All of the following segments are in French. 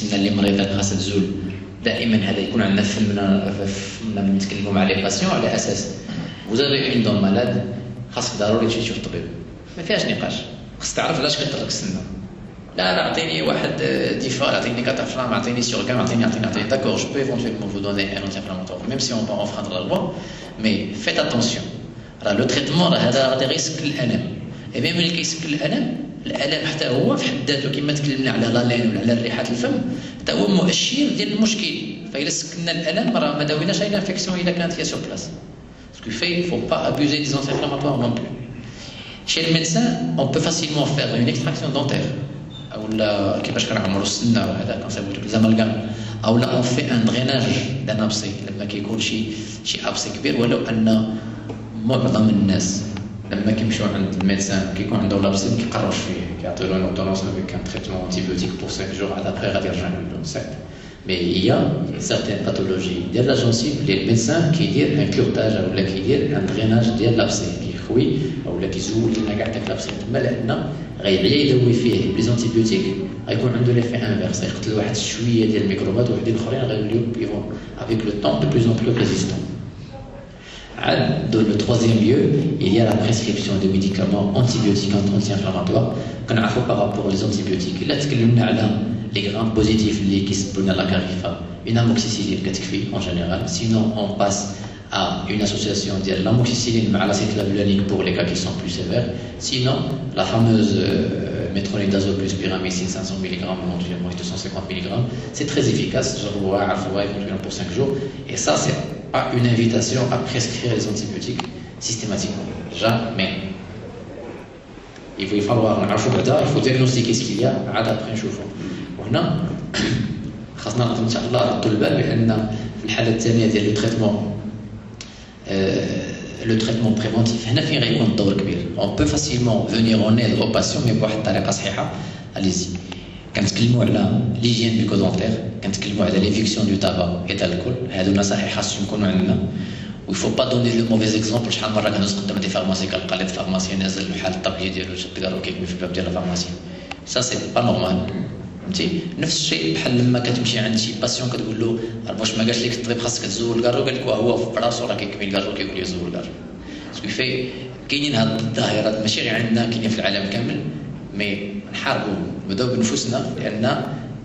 اللي مريضه خاصها تزول دائما هذا يكون عندنا فهمنا نتكلموا مع لي باسيون على اساس وزاري عندهم مالاد خاصك ضروري تمشي تشوف طبيب ما فيهاش نقاش خاص تعرف علاش كيطلق السنه لا اعطيني واحد ديفال اعطيني كاتافلام اعطيني سيورغام اعطيني داكور جو بو éventuellement vous donner un anti-inflammatoire même si on va enfreindre la loi mais faites attention راه لو تريتمون راه هذا غادي يسكن الالم اي ميم اللي كيسكن الالم حتى هو في حد ذاته كما تكلمنا على لالين ولا على ريحه الفم حتى هو مؤشر ديال المشكل فإلا سكننا الالم راه ما داويناش على الانفيكسيون الا كانت هي سور بلاس ce qui fait il faut pas abuser des anti-inflammatoires non plus chez le médecin on peut facilement faire une extraction dentaire ou كيفاش كنعمروا السنه وهذا كنصايبوا دوك الزمالغام او لا اون في ان دريناج دان ابسي لما كيكون شي ابسي كبير ولو ان معظم الناس لما كيمشيو عند الميدسان كيكون عنده لابسي ما كيقراوش فيه كيعطيو له اوردونونس افيك ان تريتمون انتيبيوتيك بور 5 جور على ابري غادي يرجع له سيت مي هي سيرتين باثولوجي ديال لا جونسيف اللي الميدسان كيدير ان كيورتاج ولا كيدير ان دريناج ديال لابسي كيخوي اولا كيزول لنا كاع داك لابسي تما لان غيبيع يدوي فيه بلي زونتيبيوتيك غيكون عنده ليفي انفيرس يقتل واحد شويه ديال الميكروبات وحدين اخرين غيوليو يفون افيك لو طون دو بلوس ان بلوس ريزيستون. Dans le troisième lieu, il y a la prescription de médicaments antibiotiques anti-inflammatoires. Qu'on a fait par rapport aux antibiotiques. Là, les grammes positifs qui se posent la carifa, une amoxicilline en général. Sinon, on passe à une association de l'amoxicilline à l'acide clavulanique pour les cas qui sont plus sévères. Sinon, la fameuse métronidazole plus pyramicine 500 mg ou éventuellement 250 mg, c'est très efficace. Je vois éventuellement pour 5 jours. Et ça, c'est pas une invitation à prescrire les antibiotiques systématiquement. Jamais. Il faut falloir il faut diagnostiquer ce qu'il y a après نشوفه. وهنا خاصنا ان شاء الله نردوا البال بان في الحاله الثانيه ديال لو تريتمون بريفونتيف هنا فين غيكون الدور كبير. On peut facilement venir en aide aux patients mais بواحد الطريقه صحيحه. Allez-y. كنتكلموا على ليجين بيكودونتير كنتكلموا على ليفيكسيون دو تابا اي الكول هادو نصائح خاص يكونوا عندنا وي فو با دوني لو موفيز اكزومبل شحال مره كندوز قدام دي فارماسي كنلقى لي فارماسي نازل بحال الطابلي ديالو شد كارو كيكمل في الباب ديال الفارماسي سا سي با نورمال فهمتي نفس الشيء بحال لما كتمشي عند شي باسيون كتقول له واش ما قالش لك الطبيب خاصك تزول الكارو قال لك هو في بلاصتو راه كيكمل الكارو كيقول لي زول الكارو سكو في كاينين هاد الظاهرات ماشي غير عندنا كاينين في العالم كامل مي نحاربوا نبداو بنفوسنا لان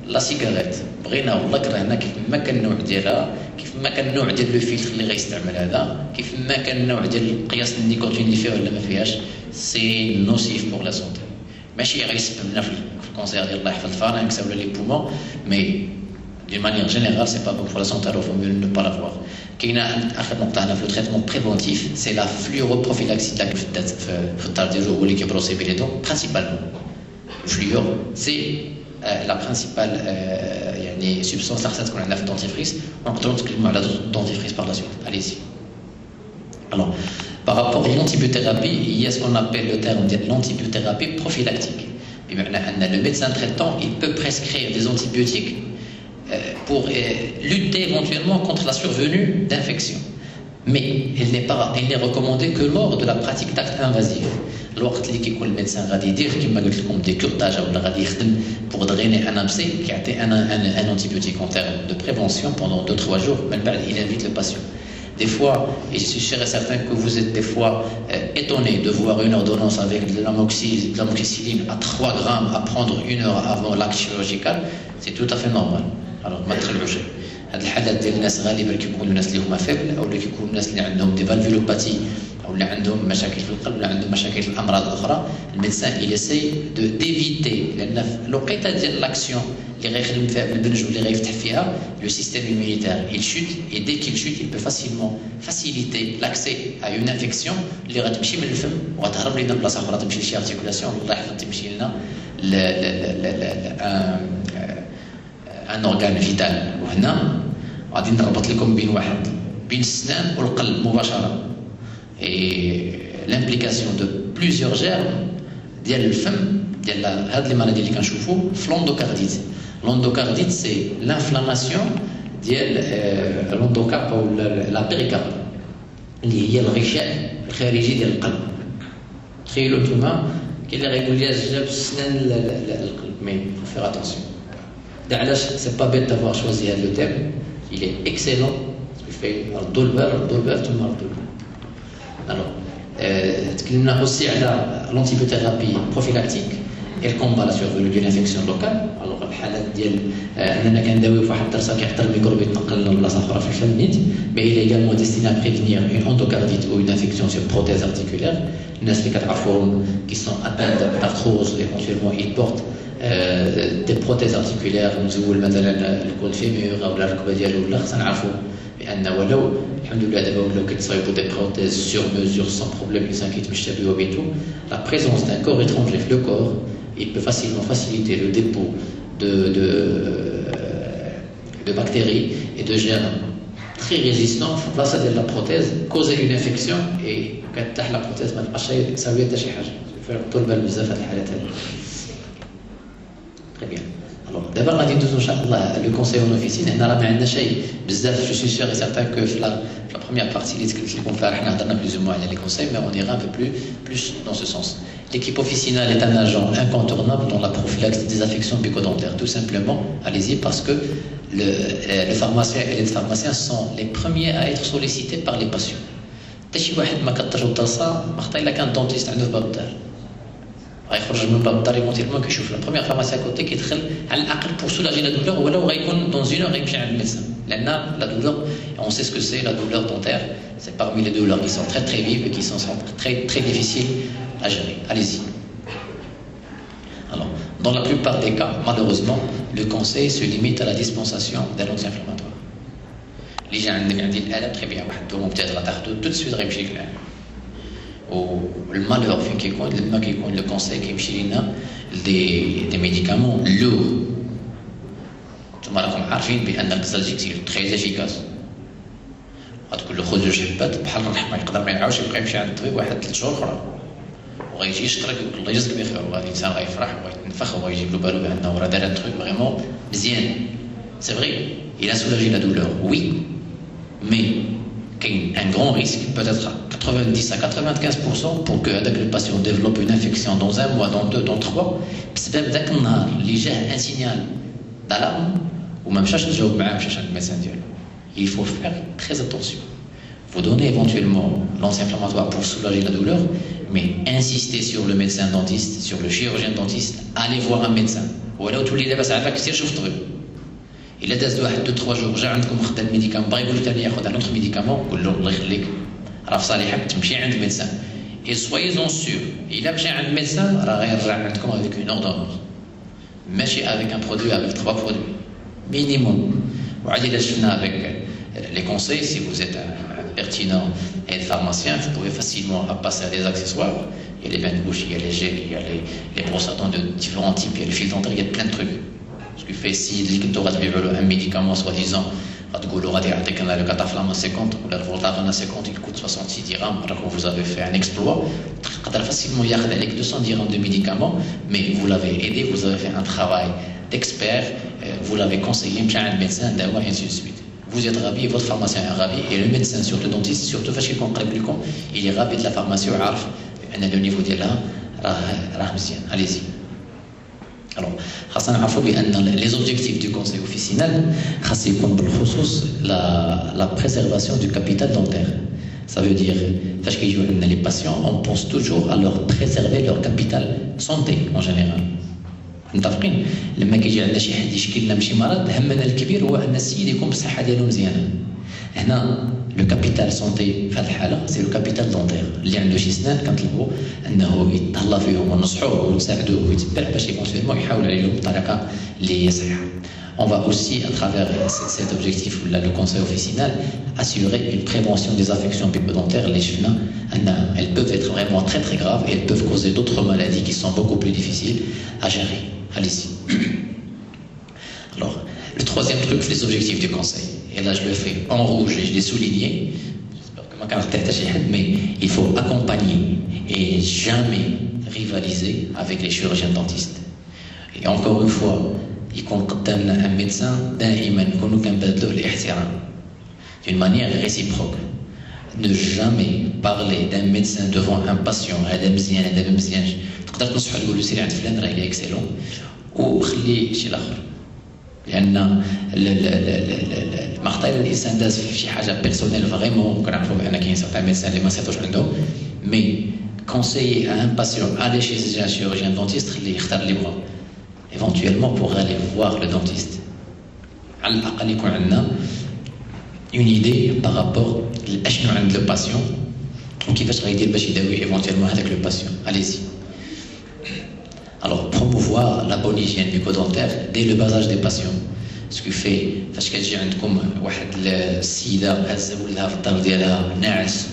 لا سيجاريت بغينا والله كرهنا كيف ما كان النوع ديالها كيف ما كان النوع ديال لو فيلتر اللي غيستعمل هذا كيف ما كان النوع ديال قياس النيكوتين اللي فيها ولا ما فيهاش سي نوسيف بور لا سونتي ماشي غيسبب لنا في الكونسير ديال الله يحفظ الفارنكس ولا لي بومون مي دي مانيير جينيرال سي با بون بور لا سونتي alors faut mieux ne pas l'avoir كاينه اخر نقطه هنا في التريتمون بريفونتيف سي لا فلوروبروفيلاكسي تاع في الدار ديالو هو اللي كيبروسي بلي دون برينسيبالمون fluor, c'est la principale substance là qu'on a fait dentifrice. On peut donc la dentifrice par la suite. Allez-y. Alors, par rapport à l'antibiothérapie, il y a ce qu'on appelle le terme de l'antibiothérapie prophylactique. Le médecin traitant, il peut prescrire des antibiotiques pour lutter éventuellement contre la survenue d'infections. Mais il n'est recommandé que lors de la pratique d'actes invasifs. الوقت اللي كيكون الميدسان غادي يدير كما قلت لكم دي كورتاج ولا غادي يخدم بوغ دريني ان ابسي كيعطي ان انتيبيوتيك اون تيرم دو بريفونسيون بوندون 2-3 jours من بعد il invite le patient. Des fois, et je suis sûr et certain que vous êtes des fois étonné de voir une ordonnance avec de l'amoxicilline à 3 grammes à prendre 1 heure avant l'acte chirurgical, c'est tout à fait normal. Alors ما تخلعوش هاد الحالات ديال الناس غالبا كيكونوا الناس اللي هما فيبل او كيكونوا الناس اللي عندهم دي فالفولوباتي ولا عندهم مشاكل في القلب ولا عندهم مشاكل في الامراض الاخرى الميدسان il essaye de d'éviter لان الوقيته ديال لاكسيون اللي غيخدم فيها بالبنج واللي غيفتح فيها لو سيستيم immunitaire il chute et dès qu'il chute il peut facilement faciliter l'accès à une infection اللي غتمشي من الفم وغتهرب لنا بلاصه اخرى تمشي لشي ارتيكولاسيون الله يحفظ تمشي لنا ان اورغان فيتال وهنا غادي نربط لكم بين السنان والقلب مباشره et l'implication de plusieurs germes ديال الفم ديال هاد لي مالادي اللي كنشوفوا في l'endocardite. L'endocardite c'est l'inflammation ديال l'endocarpe ou la péricarpe اللي هي الغشاء الخارجي ديال القلب. تخيلوا نتوما كاين اللي غيقول لي جاب السنان القلب مي فير اتونسيون C'est pas bête d'avoir choisi le thème, il est excellent. Il fait alors, on a aussi l'antibiothérapie prophylactique et le combat la survenue d'une infection locale. Alors, mais il est également destiné à prévenir une endocardite ou une infection sur prothèse articulaire. Qui sont atteints d'arthrose, éventuellement ils portent des prothèses articulaires, le fémur ou la rukba ديالو ولا خصنا نعرفوا بان ولو الحمد لله دابا ولاو كيتصايبوا des prothèses sur mesure sans problème, ils s'inquiètent مش تابعوا بيتو. La présence d'un corps étranger dans le corps, il peut facilement faciliter le dépôt de bactéries et de germes très résistants face à la prothèse, causer une infection et كتفتح la prothèse ما تبقاش ساويه حتى شي حاجه. فيعطوا البال بزاف هاد الحالات هذه. Très bien. Alors, d'abord, on a dit Inch'Allah, le conseil en officine, on a ramené je suis sûr et certain que la première partie, on a plus ou moins les conseils, mais on ira un peu plus dans ce sens. L'équipe officinale est un agent incontournable dans la prophylaxie des affections bucco-dentaires. Tout simplement, allez-y, parce que le pharmacien et les pharmaciens sont les premiers à être sollicités par les patients. تشي واحد ما كترد الصا مخطا الا كان دونتيست عنده في باب الدار غيخرج من باب الدار يموتيلمون كيشوف لا بروميير فارماسي كوتي كيدخل على الاقل بور سولاجي لا دولور ولو غيكون دون اون اور غيمشي عند الميدسان لان لا دولور on sait ce que c'est la douleur dentaire c'est parmi les douleurs qui sont très très vives et qui sont très très difficiles à gérer. Allez-y. Alors, dans la plupart des cas, malheureusement, le conseil se limite à la dispensation d'un anti-inflammatoire. اللي جا عندك عندي الالم très bien واحد دوم peut-être غتاخدو tout de suite غيمشي لك الالم. والمالور فين كيكون لما كيكون لو كونساي كيمشي لينا دي ميديكامون لور. نتوما راكم عارفين بان الكزالجيكسيل تري افيكاس. غتقول له خذ جوج حبات بحال الرحمه يقدر ما يعاودش يبقى يمشي عند الطبيب واحد 3 شهور اخرى وغيجي يشكرك يقول الله يجزيك بخير وغادي الانسان غيفرح وغيتنفخ وغيجيب له بالو بانه راه دار ان تروك فريمون مزيان. سي فري il a soulagé la douleur, oui. Mais qu'il y a un grand risque, peut-être à 90 à 95% pour que le patient développe une infection dans 1 mois, dans 2, dans 3, un signal d'alarme, ou même il faut faire très attention. Vous donnez éventuellement l'anti-inflammatoire pour soulager la douleur, mais insistez sur le médecin dentiste, sur le chirurgien dentiste, allez voir un médecin. Ou alors tous les débats, ça va que c'est إلا داز واحد 2-3 جور جا عندكم خدا الميديكامون باغي يقول لك ثاني ياخذ نوتر ميديكامون قول له الله يخليك راه في صالحك تمشي عند الميدسان اي سويزون سور إلا مشى عند الميدسان راه غيرجع عندكم افيك اون اوردونونس ماشي افيك ان برودوي افيك 3 برودوي مينيموم. وعاد إلا شفنا افيك لي كونساي سي فوز ايت pertinent et le pharmacien, vous pouvez facilement passer à des accessoires. Il y a les bains de bouche, il y a les gels, il y a les brosses à dents de différents types, il y a le fil dentaire, il y a plein de trucs. Ce qui fait si un médicament soi-disant le cataflame à 50 ou le voltaren à 50 il coûte 66 dirhams alors que vous avez fait un exploit facilement il y a 200 dirhams de médicaments mais vous l'avez aidé, vous avez fait un travail d'expert, vous l'avez conseillé un médecin et ainsi de suite. Vous êtes ravi, votre pharmacien est ravi et le médecin, surtout le dentiste, surtout il est ravi de la pharmacie le niveau de là, allez-y. Alors, les objectifs du conseil officinal, la préservation du capital dentaire. Ça veut dire, les patients, on pense toujours à leur préserver leur capital santé en général. متفقين لما كيجي عندنا شي حد يشكي لنا شي مرض همنا الكبير هو ان السيد يكون بالصحه ديالو مزيانه. هنا لو كابيتال سونتي في هذه الحاله سي لو كابيتال دونتير اللي عنده شي سنان كنطلبوا انه يتهلا فيهم ونصحوه ونساعدوه ويتبع باش يكونسيرمون يحاول عليهم بطريقه اللي هي صحيحه. On va aussi, à travers cet objectif, le conseil officinal, assurer une prévention des affections bucco-dentaires. Les cheveux, elles peuvent être vraiment très très graves et elles peuvent causer d'autres maladies qui sont beaucoup plus difficiles à gérer. Allez-y. Alors, le troisième truc, les objectifs du conseil. Et là, je le fais en rouge et je l'ai souligné. J'espère que ma carte est mais il faut accompagner et jamais rivaliser avec les chirurgiens dentistes. Et encore une fois, يكون قدامنا un médecin دائما نكونوا كنبادلوه الاحترام d'une manière réciproque. Ne jamais parler d'un médecin devant un patient هذا مزيان هذا مزيان تقدر تنصحو تقول له سير عند فلان راه اكسيلون وخلي شي الاخر لان المقطع الانسان داز في شي حاجه بيرسونيل فريمون كنعرفوا بان كاين سيغتان ميدسان اللي ما سيطوش عندهم مي كونسيي ان باسيون aller chez un chirurgien dentiste خليه يختار اللي بغا éventuellement pour aller voir le dentiste على الاقل يكون عندنا une idée par rapport لاشنو عند لو باسيون وكيفاش غيدير باش يداوي éventuellement هذاك لو باسيون. allez-y. Alors, promouvoir la bonne hygiène bucco-dentaire dès le bas âge des patients. Ce qui fait, فاش كتجي عندكم واحد السيده هازه ولدها في الدار ديالها ناعس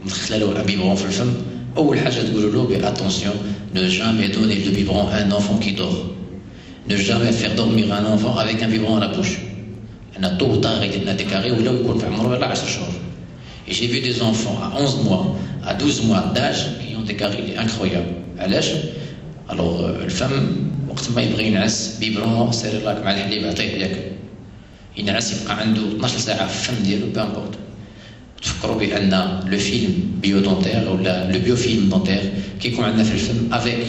ومدخله له بيبرون في الفم، اول حاجه تقولوا له بي attention, ne jamais donner le biberon à un enfant qui dort. Ne jamais faire dormir un enfant avec un biberon à la bouche. أنا طو طار يدير لنا دي كاري ولا يكون في عمره غير 10 شهور. Et j'ai vu des enfants à 11 mois, à 12 mois d'âge qui ont des caries incroyables. علاش؟ الوغ الفم وقت ما يبغي ينعس بيبرون سيريلاك مع الحليب عطيه ياكل ينعس يبقى عنده 12 ساعه في الفم ديالو بامبورت. تفكروا بان لو فيلم بيودونتير ولا لو بيوفيلم دونتير كيكون عندنا في الفم افيك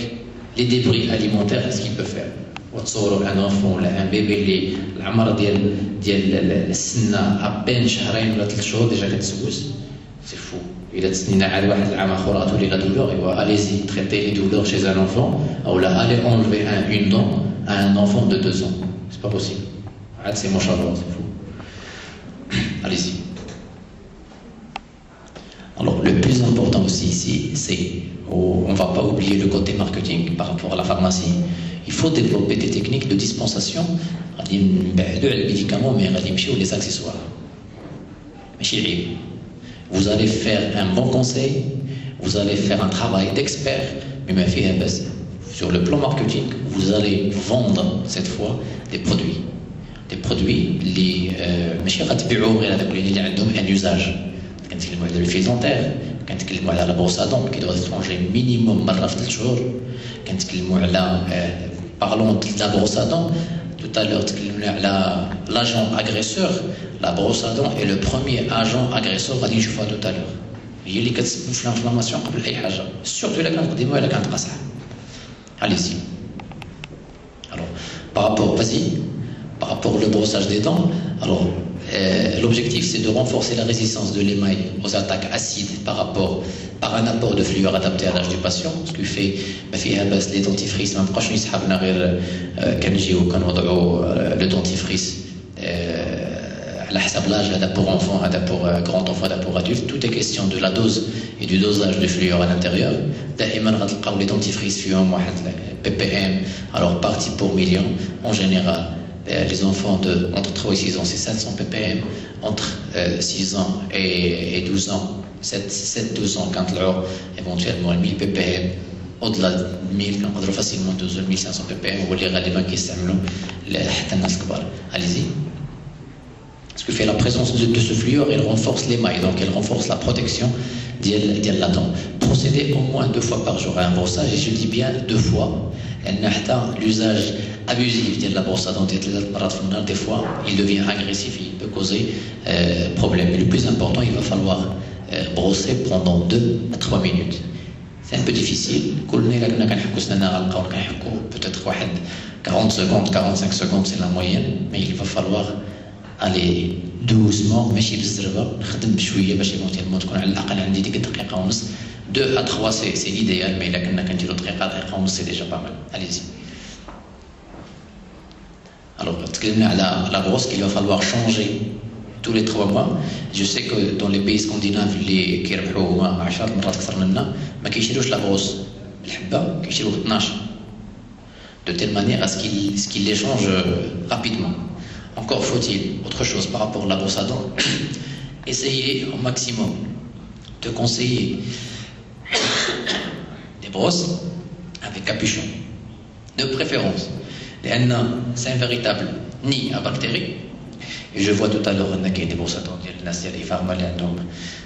لي ديبري اليمونتير اسكي بو فير. وتصوروا ان انفون ولا ان بيبي اللي العمر ديال السنه ابين شهرين ولا 3 شهور ديجا كتسوس سي فو. إذا تسنينا على واحد العام آخر أتولي لا douleur, et voilà, allez-y, traitez les douleurs chez un enfant, ou là, allez enlever une dent à un enfant de 2 ans. C'est pas possible. C'est mon chaleur, c'est fou. Allez-y. Alors, le plus important aussi ici, c'est, on ne va pas oublier le côté marketing par rapport à la pharmacie. Il faut développer des techniques de dispensation. Les médicaments, mais les accessoires. Vous allez faire un bon conseil, vous allez faire un travail d'expert, mais sur le plan marketing, vous allez vendre cette fois des produits. Des produits qui ont un usage. Quand il y a le fil dentaire, quand il y a la brosse à dents qui doit être changée minimum marre في 3 jours, quand il y a parlons de la brosse à dents, tout à l'heure, l'agent agresseur, la brosse à dents est le premier agent agresseur à dire tout à l'heure. Il y a l'inflammation قبل أي حاجة. Surtout la grande démo et la grande قصح. Allez-y. Alors, par rapport au brossage des dents, alors l'objectif c'est de renforcer la résistance de l'émail aux attaques acides par un apport de fluor adapté à l'âge du patient, ce qui fait les dentifrices ما بقاوش يسحبنا غير كنجيو كنوضعوا le dentifrice على حسب l'âge, هذا pour enfant, هذا pour grand enfant, هذا pour adulte. Tout est question de la dose et du dosage de fluor à l'intérieur. دائما غتلقاو les dentifrices فيهم واحد ppm, alors partie pour million en général. Les enfants entre 3 et 6 ans, c'est 700 ppm. Entre 6 ans et 12 ans, 7-12 ans, quand l'heure éventuellement 1000 ppm. Au-delà de 1000, on peut facilement 1500 ppm. On va lire les mains qui s'aiment. Allez-y. Ce que fait la présence de ce fluor, elle renforce l'émail, donc elle renforce la protection de la dent. Procédez au moins 2 fois par jour à un brossage, et je dis bien 2 fois. L'usage abusif de la brosse à dents, des fois, il devient agressif, il peut causer problème. Mais le plus important, il va falloir brosser pendant 2 à 3 minutes. C'est un peu difficile. Peut-être 40 secondes, 45 secondes, c'est la moyenne, mais il va falloir aller doucement, ماشي بالزربه نخدم بشويه باش éventuellement تكون على الاقل عندي ديك الدقيقه ونص. 2 à 3 c'est l'idéal, mais الا كنا كنديروا دقيقه ونص c'est déjà pas mal. Allez-y. Alors تكلمنا على la brosse qu'il va falloir changer tous les 3 mois. Je sais que dans les pays scandinaves اللي كيربحوا هما 10 مرات اكثر منا ما كيشريوش لا بروس بالحبه، كيشريو 12 de telle manière à ce qu'il les change rapidement. Encore faut-il autre chose par rapport à la brosse à dents. Essayez au maximum de conseiller des brosses avec capuchon, de préférence. C'est un véritable nid à bactéries. Et je vois tout à l'heure qu'il y a des brosses à dents,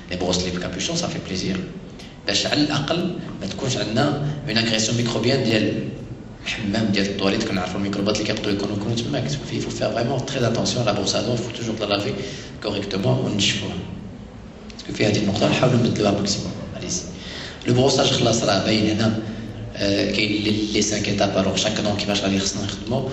des brosses les capuchons, ça fait plaisir. على الأقل ما تكونش عندنا une agression microbienne ديال الحمام ديال الطواليت. كنعرفوا الميكروبات اللي كيقدروا يكونوا تماك. Il faut faire vraiment très attention à la brosse à dents. Il faut toujours la laver correctement ونشفوها. parce que في هذه النقطة نحاولوا نبدلوها ماكسيموم. Allez-y. Le brossage خلاص راه باين هنا كاين les 5 étapes. Alors chaque dent كيفاش غادي خصنا نخدمو